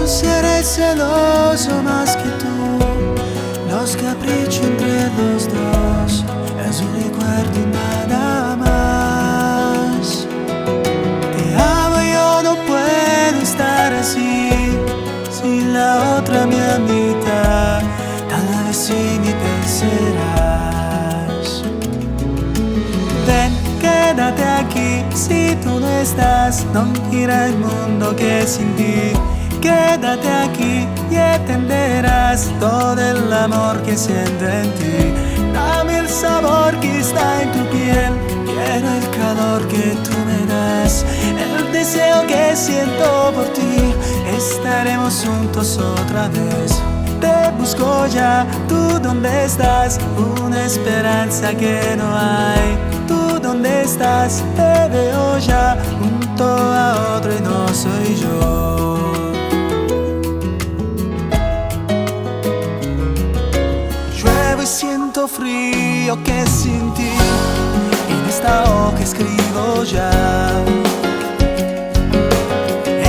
seré celoso más que tú. Los caprichos entre los dos es un recuerdo y nada más. Te amo, yo no puedo estar así sin la otra mi mitad. Tal vez si me pensarás. Ven, quédate aquí. Si tú no estás, no irá el mundo que sin ti. Quédate aquí y entenderás todo el amor que siento en ti. Dame el sabor que está en tu piel, quiero el calor que tú me das, el deseo que siento por ti. Estaremos juntos otra vez. Te busco ya, tú dónde estás, una esperanza que no hay. Tú dónde estás, te veo ya, junto a otro y no soy yo. Siento frío que sin ti, en esta hoja escribo ya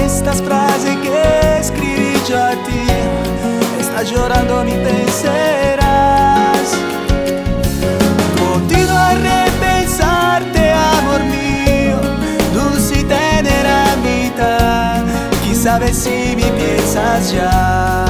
estas frases que escribí yo a ti. Estás llorando, me pensarás. Continuo a repensarte, amor mío, dulce y tener a mitad. Quizá ver si me piensas ya.